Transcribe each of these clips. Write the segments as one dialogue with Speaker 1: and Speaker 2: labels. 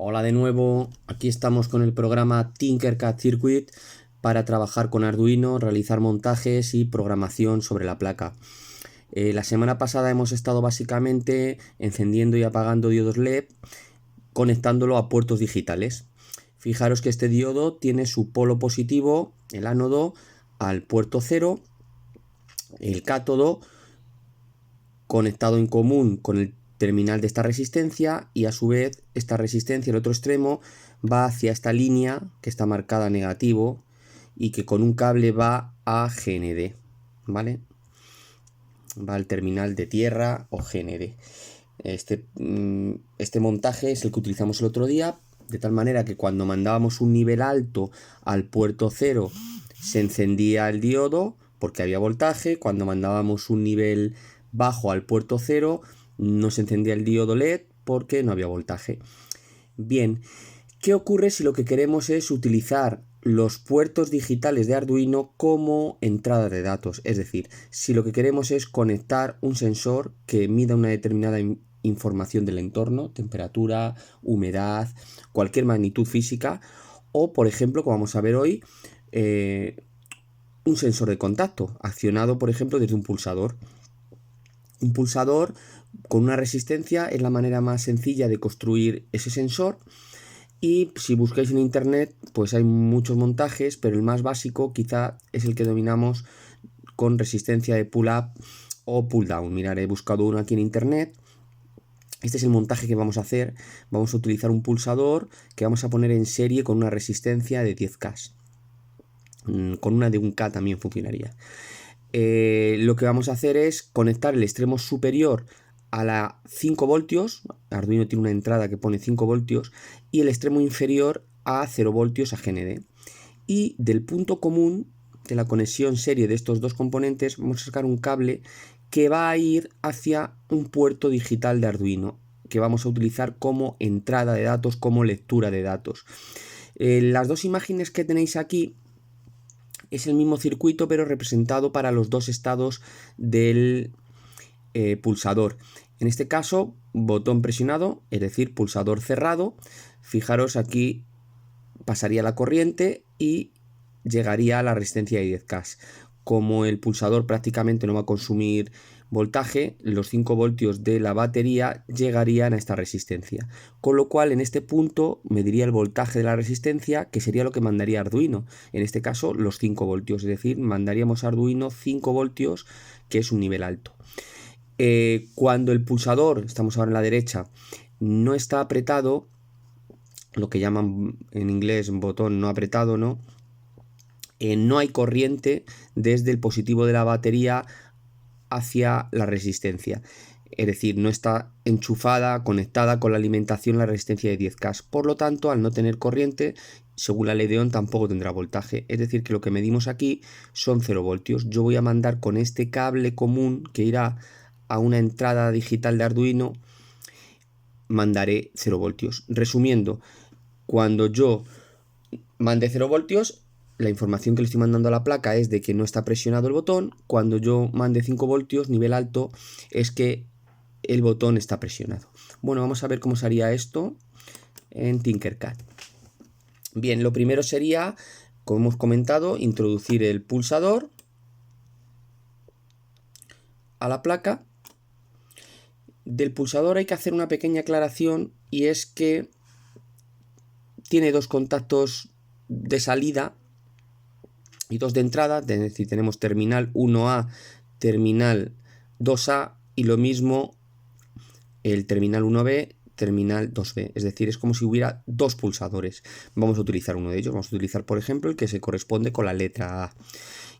Speaker 1: Hola de nuevo, aquí estamos con el programa Tinkercad Circuit para trabajar con Arduino, realizar montajes y programación sobre la placa. La semana pasada hemos estado básicamente encendiendo y apagando diodos LED, conectándolo a puertos digitales. Fijaros que este diodo tiene su polo positivo, el ánodo, al puerto 0, el cátodo conectado en común con el terminal de esta resistencia, y a su vez esta resistencia, el otro extremo, va hacia esta línea que está marcada negativo y que con un cable va a GND, ¿vale? Va al terminal de tierra o GND. Este montaje es el que utilizamos el otro día, de tal manera que cuando mandábamos un nivel alto al puerto 0 se encendía el diodo porque había voltaje. Cuando mandábamos un nivel bajo al puerto 0 no se encendía el diodo LED porque no había voltaje. Bien, ¿qué ocurre si lo que queremos es utilizar los puertos digitales de Arduino como entrada de datos? Es decir, si lo que queremos es conectar un sensor que mida una determinada información del entorno, temperatura, humedad, cualquier magnitud física, o por ejemplo, como vamos a ver hoy, un sensor de contacto accionado por ejemplo desde un pulsador. Un pulsador con una resistencia es la manera más sencilla de construir ese sensor. Y si buscáis en internet, pues hay muchos montajes, pero el más básico quizá es el que dominamos con resistencia de pull-up o pull-down. Mirad, he buscado uno aquí en internet. Este es el montaje que vamos a hacer. Vamos a utilizar un pulsador que vamos a poner en serie con una resistencia de 10K. Con una de 1K también funcionaría. Lo que vamos a hacer es conectar el extremo superior a la 5 voltios, Arduino tiene una entrada que pone 5 voltios, y el extremo inferior a 0 voltios a GND. Y del punto común de la conexión serie de estos dos componentes vamos a sacar un cable que va a ir hacia un puerto digital de Arduino, que vamos a utilizar como entrada de datos, como lectura de datos. Las dos imágenes que tenéis aquí es el mismo circuito, pero representado para los dos estados del pulsador. En este caso, botón presionado, es decir, pulsador cerrado. Fijaros, aquí pasaría la corriente y llegaría a la resistencia de 10K. Como el pulsador prácticamente no va a consumir voltaje, los 5 voltios de la batería llegarían a esta resistencia, con lo cual en este punto mediría el voltaje de la resistencia, que sería lo que mandaría Arduino, en este caso los 5 voltios, es decir, mandaríamos a Arduino 5 voltios, que es un nivel alto. Cuando el pulsador, estamos ahora en la derecha, no está apretado, lo que llaman en inglés botón no apretado, ¿no? No hay corriente desde el positivo de la batería hacia la resistencia. Es decir, no está enchufada, conectada con la alimentación la resistencia de 10K. Por lo tanto, al no tener corriente, según la ley de Ohm, tampoco tendrá voltaje. Es decir, que lo que medimos aquí son 0 voltios. Yo voy a mandar con este cable común que irá a una entrada digital de Arduino, mandaré 0 voltios. Resumiendo, cuando yo mande 0 voltios, la información que le estoy mandando a la placa es de que no está presionado el botón. Cuando yo mande 5 voltios, nivel alto, es que el botón está presionado. Bueno, vamos a ver cómo se haría esto en Tinkercad. Bien, lo primero sería, como hemos comentado, introducir el pulsador a la placa. Del pulsador hay que hacer una pequeña aclaración, y es que tiene dos contactos de salida y dos de entrada, es decir, tenemos terminal 1A, terminal 2A, y lo mismo el terminal 1B, terminal 2B, es decir, es como si hubiera dos pulsadores. Vamos a utilizar uno de ellos, vamos a utilizar por ejemplo el que se corresponde con la letra A.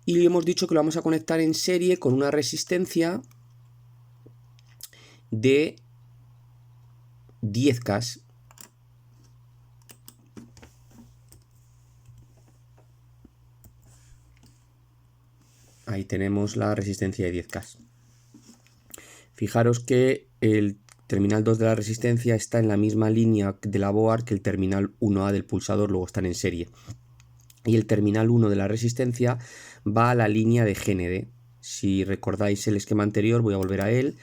Speaker 1: Y hemos dicho que lo vamos a conectar en serie con una resistencia de 10K. Ahí tenemos la resistencia de 10K. Fijaros que el terminal 2 de la resistencia está en la misma línea de la board que el terminal 1A del pulsador, luego están en serie. Y el terminal 1 de la resistencia va a la línea de GND. Si recordáis el esquema anterior, voy a volver a él.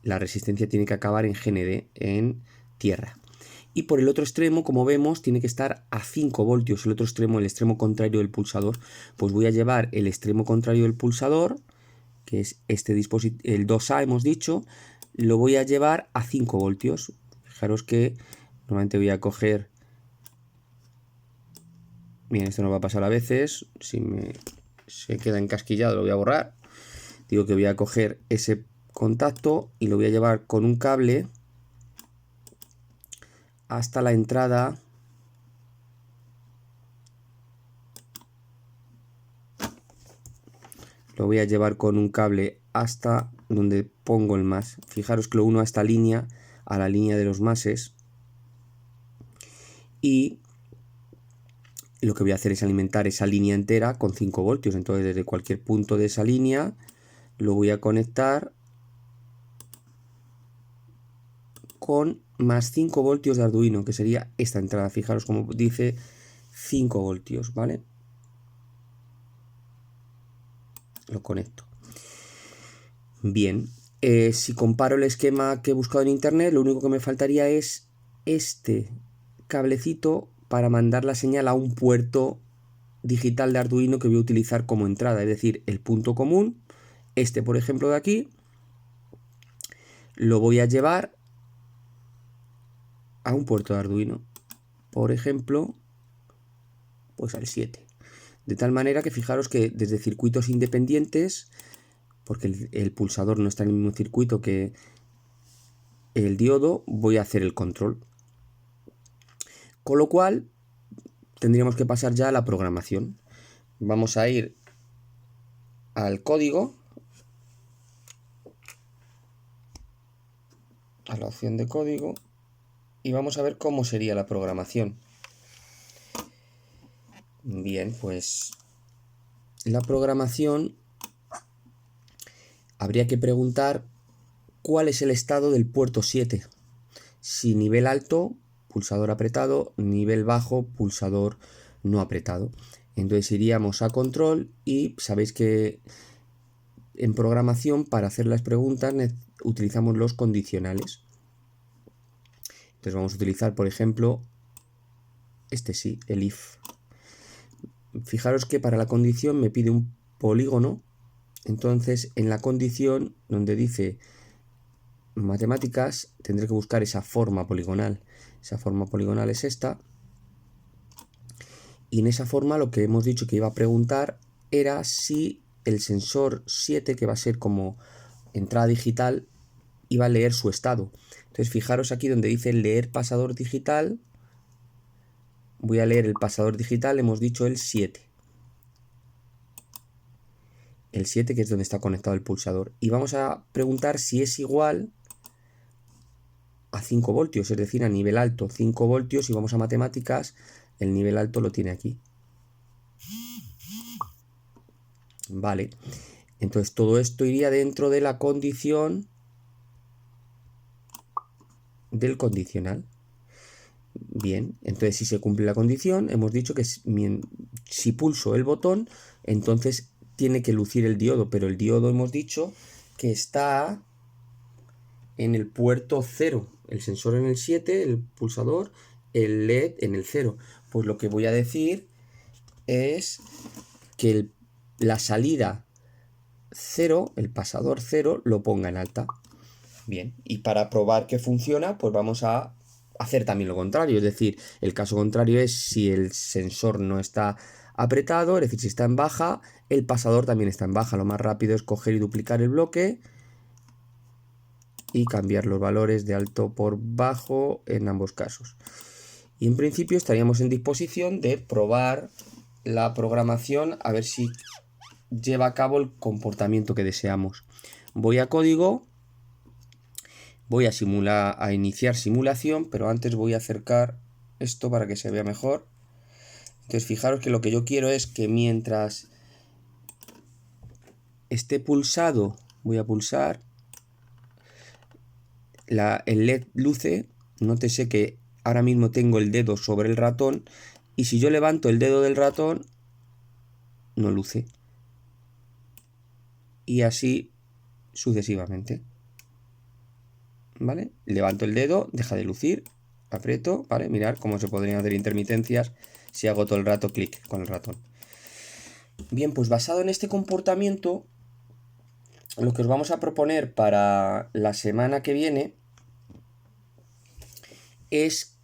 Speaker 1: La resistencia tiene que acabar en GND, en tierra. y por el otro extremo, como vemos, tiene que estar a 5 voltios, el otro extremo, el extremo contrario del pulsador. Pues voy a llevar el extremo contrario del pulsador, que es este dispositivo, el 2A hemos dicho, lo voy a llevar a 5 voltios. Fijaros que normalmente voy a coger... Bien, esto no va a pasar a veces, si se queda encasquillado lo voy a borrar. Digo que voy a coger ese contacto y lo voy a llevar con un cable hasta la entrada lo voy a llevar con un cable hasta donde pongo el más. Fijaros que lo uno a esta línea, a la línea de los máses, y lo que voy a hacer es alimentar esa línea entera con 5 voltios. Entonces desde cualquier punto de esa línea lo voy a conectar con más 5 voltios de Arduino, que sería esta entrada. Fijaros como dice 5 voltios, ¿vale? Lo conecto. Bien, si comparo el esquema que he buscado en internet, lo único que me faltaría es este cablecito para mandar la señal a un puerto digital de Arduino que voy a utilizar como entrada, es decir, el punto común, este por ejemplo de aquí, lo voy a llevar a un puerto de Arduino, por ejemplo, pues al 7. De tal manera que fijaros que desde circuitos independientes, porque el pulsador no está en el mismo circuito que el diodo, voy a hacer el control. Con lo cual, tendríamos que pasar ya a la programación. Vamos a ir al código, a la opción de código, y vamos a ver cómo sería la programación. Bien, pues la programación habría que preguntar cuál es el estado del puerto 7. Si nivel alto, pulsador apretado, nivel bajo, pulsador no apretado. Entonces iríamos a control y sabéis que en programación para hacer las preguntas utilizamos los condicionales. Entonces vamos a utilizar, por ejemplo, este sí, el if. Fijaros que para la condición me pide un polígono. Entonces en la condición donde dice matemáticas tendré que buscar esa forma poligonal. Esa forma poligonal es esta. Y en esa forma lo que hemos dicho que iba a preguntar era si el sensor 7, que va a ser como entrada digital, iba a leer su estado. Entonces fijaros aquí donde dice leer pasador digital. Voy a leer el pasador digital, hemos dicho el 7. El 7, que es donde está conectado el pulsador. Y vamos a preguntar si es igual a 5 voltios, es decir, a nivel alto. 5 voltios, y vamos a matemáticas, el nivel alto lo tiene aquí. Vale. Entonces todo esto iría dentro de la condición del condicional. Bien, entonces si se cumple la condición, hemos dicho que si pulso el botón, entonces tiene que lucir el diodo, pero el diodo hemos dicho que está en el puerto 0, el sensor en el 7, el pulsador, el LED en el 0. Pues lo que voy a decir es que la salida 0, el pasador 0, lo ponga en alta. Bien, y para probar que funciona, pues vamos a hacer también lo contrario. Es decir, el caso contrario es si el sensor no está apretado, es decir, si está en baja, el pasador también está en baja. Lo más rápido es coger y duplicar el bloque y cambiar los valores de alto por bajo en ambos casos. Y en principio estaríamos en disposición de probar la programación a ver si lleva a cabo el comportamiento que deseamos. Voy a código, voy a iniciar simulación, pero antes voy a acercar esto para que se vea mejor. Entonces fijaros que lo que yo quiero es que mientras esté pulsado, voy a pulsar, el LED luce. Nótese que ahora mismo tengo el dedo sobre el ratón, y si yo levanto el dedo del ratón, no luce. Y así sucesivamente. ¿Vale? Levanto el dedo, deja de lucir, aprieto, ¿vale? Mirad cómo se podrían hacer intermitencias si hago todo el rato clic con el ratón. Bien, pues basado en este comportamiento, lo que os vamos a proponer para la semana que viene es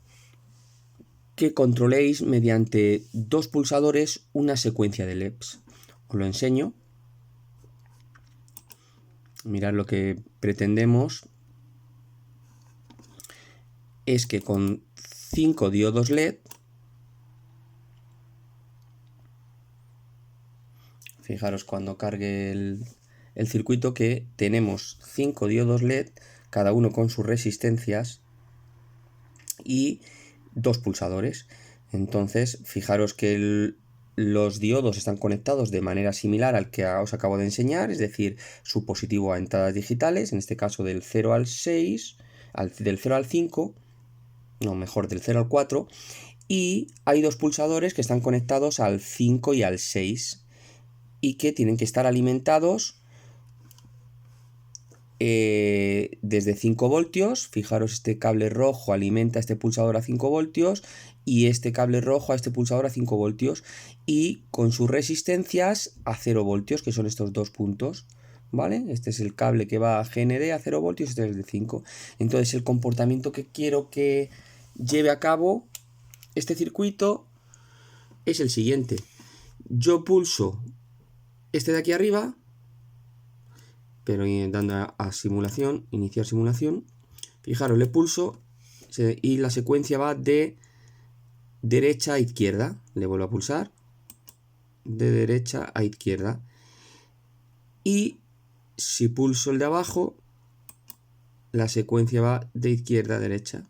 Speaker 1: que controléis mediante 2 pulsadores una secuencia de LEDs. Os lo enseño. Mirad, lo que pretendemos es que con 5 diodos LED, fijaros cuando cargue el circuito que tenemos 5 diodos LED, cada uno con sus resistencias y 2 pulsadores. Entonces, fijaros que los diodos están conectados de manera similar al que os acabo de enseñar, es decir, su positivo a entradas digitales, en este caso del 0 al 6, del 0 al 5, no, mejor del 0 al 4, y hay 2 pulsadores que están conectados al 5 y al 6 y que tienen que estar alimentados desde 5 voltios. Fijaros, este cable rojo alimenta a este pulsador a 5 voltios y este cable rojo a este pulsador a 5 voltios y con sus resistencias a 0 voltios, que son estos 2 puntos, ¿vale? Este es el cable que va a GND a 0 voltios, este es el de 5. Entonces el comportamiento que quiero que lleve a cabo este circuito es el siguiente. Yo pulso este de aquí arriba, pero dando a simulación, iniciar simulación. Fijaros, le pulso y la secuencia va de derecha a izquierda. Le vuelvo a pulsar de derecha a izquierda. Y si pulso el de abajo, la secuencia va de izquierda a derecha.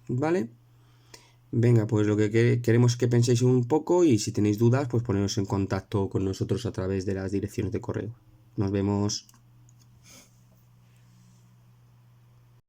Speaker 1: ¿Vale? Venga, pues lo que queremos es que penséis un poco y si tenéis dudas, pues poneros en contacto con nosotros a través de las direcciones de correo. Nos vemos.